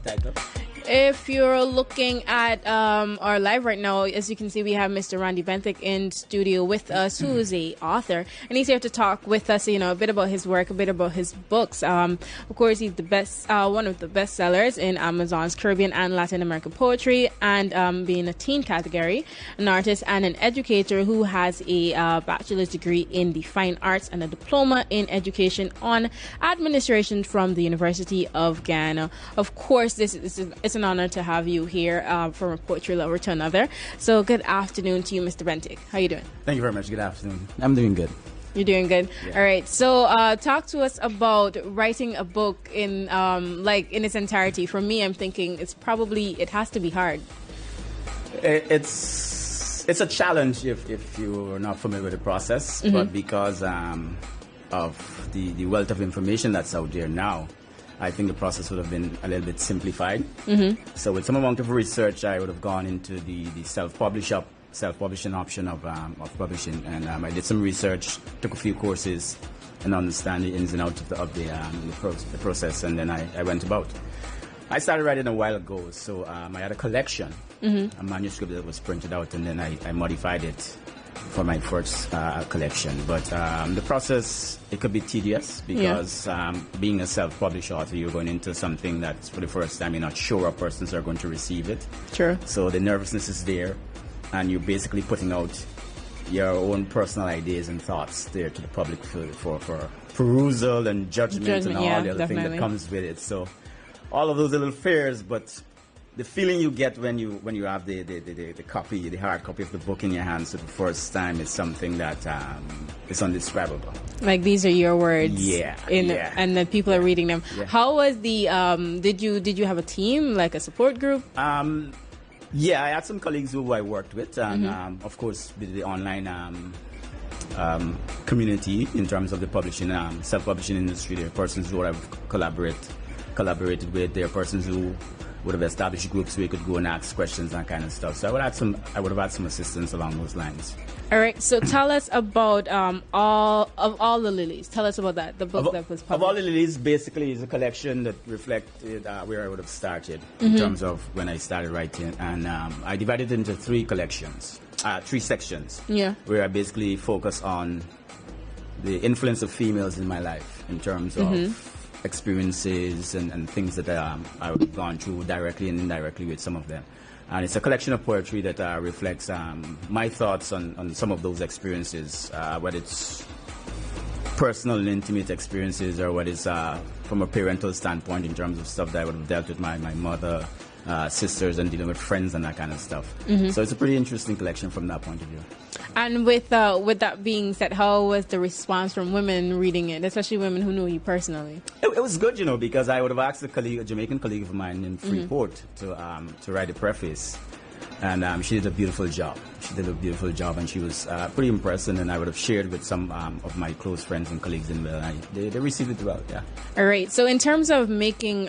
title? If you're looking at our live right now, as you can see, we have Mr. Randy Benthic in studio with us, who is a author, and he's here to talk with us, a bit about his work, a bit about his books. Of course, he's the best, one of the best sellers in Amazon's Caribbean and Latin American poetry, and being a teen category, an artist and an educator who has a bachelor's degree in the fine arts and a diploma in education on administration from the University of Ghana. Of course, it's an honor to have you here from a poetry lover to another. So good afternoon to you, Mr. Benthic. How are you doing? Thank you very much. Good afternoon. I'm doing good. You're doing good. Yeah. All right. So talk to us about writing a book in in its entirety. For me, I'm thinking it has to be hard. It's a challenge if you're not familiar with the process, but because of the wealth of information that's out there now, I think the process would have been a little bit simplified. So with some amount of research, I would have gone into the self-publishing option of publishing, and I did some research, took a few courses, and understand the ins and outs of the process, and then I went about. I started writing a while ago, so I had a collection, a manuscript that was printed out, and then I modified it for my first collection. But the process, it could be tedious because being a self-published author, you're going into something that for the first time you're not sure how persons are going to receive it. Sure. So the nervousness is there, and you're basically putting out your own personal ideas and thoughts there to the public for perusal and judgment and all the other things that comes with it. So all of those little fears, but the feeling you get when you have the copy, the hard copy of the book in your hands for the first time is something that is indescribable. Like these are your words, and then people are reading them. Yeah. How was the? Did you have a team, like a support group? Yeah, I had some colleagues who I worked with, and of course with the online community in terms of the publishing, self-publishing industry. There are persons who I've collaborated with. There are persons who would have established groups where you could go and ask questions and that kind of stuff. So I would have had some assistance along those lines. All right. So tell us about all the lilies. Tell us about that. The book that was published. Of All the Lilies basically is a collection that reflected where I would have started in terms of when I started writing, and I divided it into three sections. Yeah. Where I basically focus on the influence of females in my life in terms of experiences and things that I've gone through directly and indirectly with some of them. And it's a collection of poetry that reflects my thoughts on some of those experiences, whether it's personal and intimate experiences or whether it's from a parental standpoint in terms of stuff that I would have dealt with my mother, sisters, and dealing with friends and that kind of stuff. So it's a pretty interesting collection from that point of view. And with that being said, how was the response from women reading it, especially women who knew you personally? It was good, because I would have asked a Jamaican colleague of mine in Freeport to write a preface, and she did a beautiful job. And she was pretty impressed, and then I would have shared with some of my close friends and colleagues in Bel. They received it well, yeah. All right. So in terms of making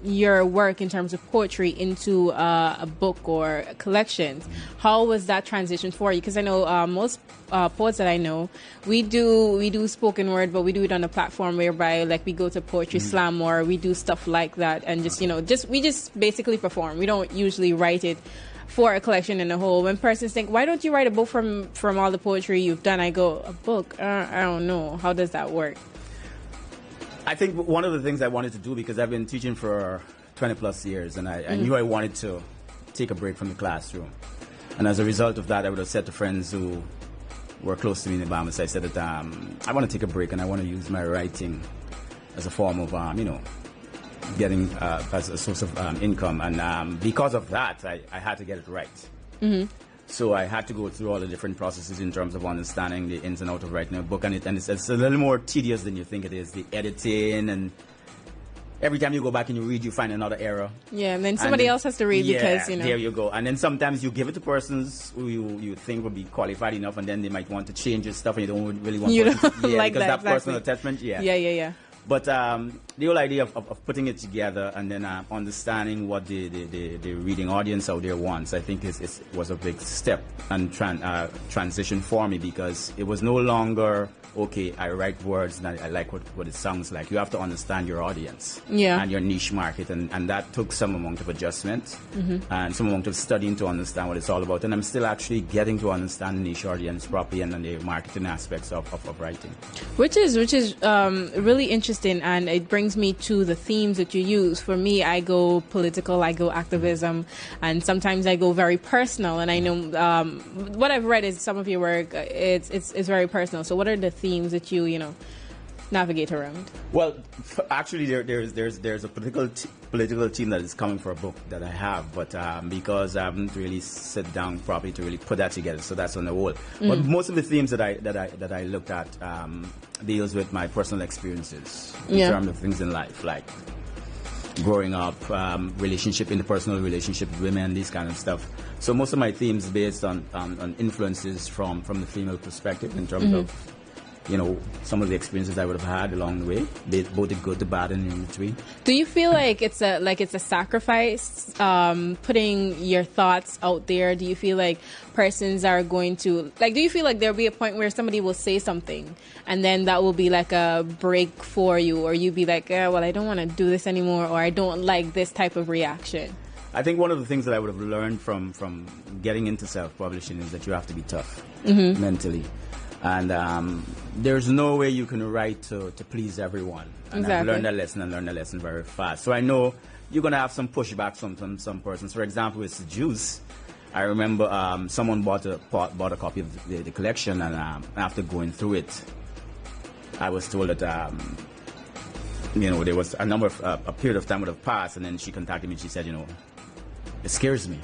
your work in terms of poetry into a book or a collection, how was that transition for you? Because I know most poets that I know, we do spoken word, but we do it on a platform whereby like we go to poetry slam or we do stuff like that, and we just basically perform. We don't usually write it for a collection in a whole. When persons think, why don't you write a book from all the poetry you've done? I go, a book? I don't know. How does that work? I think one of the things I wanted to do, because I've been teaching for 20 plus years, and I knew I wanted to take a break from the classroom. And as a result of that, I would have said to friends who were close to me in the Bahamas, I said that I want to take a break and I want to use my writing as a form of, getting as a source of income, and because of that, I had to get it right. So I had to go through all the different processes in terms of understanding the ins and outs of writing a book, and it's a little more tedious than you think it is. The editing, and every time you go back and you read, you find another error. Yeah, and then somebody else has to read because there you go. And then sometimes you give it to persons who you think will be qualified enough, and then they might want to change your stuff, and you don't really want like because that exactly. personal attachment. Yeah. But the whole idea of putting it together and then understanding what the reading audience out there wants, I think was a big step and transition for me, because it was no longer, okay, I write words and I like what it sounds like. You have to understand your audience and your niche market, and that took some amount of adjustment and some amount of studying to understand what it's all about. And I'm still actually getting to understand the niche audience properly and the marketing aspects of writing. Which is really interesting, and it brings me to the themes that you use. For me, I go political, I go activism, and sometimes I go very personal. And I know what I've read is some of your work, it's very personal. So what are the themes that you navigate around? Well, actually, there's a political team that is coming for a book that I have, but because I haven't really sat down properly to really put that together, so that's on the wall. But most of the themes that I looked at deals with my personal experiences in terms of things in life, like growing up, interpersonal relationship with women, these kind of stuff. So most of my themes based on influences from the female perspective in terms of some of the experiences I would have had along the way, both the good, the bad, and in between. Do you feel like it's a sacrifice, putting your thoughts out there? Do you feel like persons are going to, do you feel like there'll be a point where somebody will say something and then that will be like a break for you, or you be like, well, I don't want to do this anymore, or I don't like this type of reaction? I think one of the things that I would have learned from getting into self-publishing is that you have to be tough mentally. And there's no way you can write to please everyone. And I've learned that lesson very fast. So I know you're going to have some pushback from some persons. For example, with Seduce, I remember someone bought a copy of the collection, and after going through it, I was told that there was a period of time would have passed, and then she contacted me and she said, it scares me.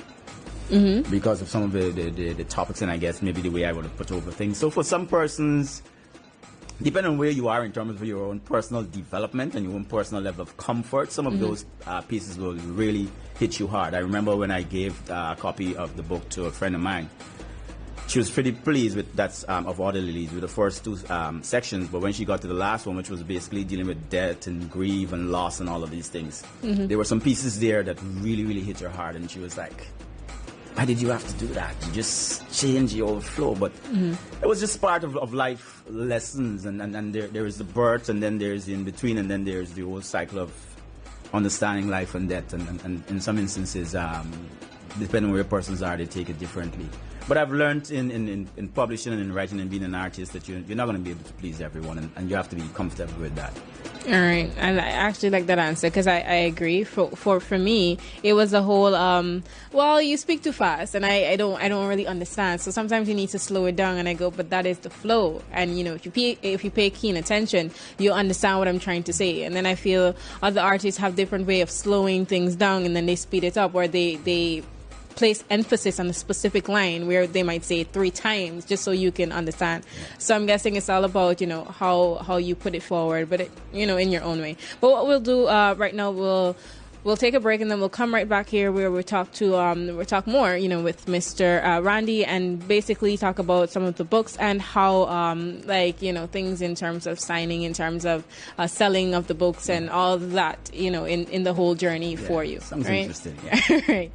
Because of some of the topics, and I guess maybe the way I would have put over things. So for some persons, depending on where you are in terms of your own personal development and your own personal level of comfort, some of those pieces will really hit you hard. I remember when I gave a copy of the book to a friend of mine. She was pretty pleased with that of Order Lilies with the first two sections, but when she got to the last one, which was basically dealing with death and grief and loss and all of these things, there were some pieces there that really, really hit her hard, and she was like, why did you have to do that? You just change your flow. But it was just part of life lessons. And there is the birth, and then there's the in-between, and then there's the whole cycle of understanding life and death. And in some instances, depending on where persons are, they take it differently. But I've learned in publishing and in writing and being an artist that you're not going to be able to please everyone, and you have to be comfortable with that. All right, and I actually like that answer, because I agree. For me, it was a whole well, you speak too fast, and I don't really understand. So sometimes you need to slow it down, and I go, but that is the flow. And if you pay keen attention, you understand what I'm trying to say. And then I feel other artists have different way of slowing things down, and then they speed it up, or they place emphasis on a specific line where they might say it 3 times just so you can understand. So I'm guessing it's all about how you put it forward, but in your own way. But what we'll do right now, we'll take a break, and then we'll come right back here where we'll talk more with Mr. Randy, and basically talk about some of the books and how things in terms of signing, in terms of selling of the books and all that in the whole journey for you. Sounds right? interesting. Yeah. Right.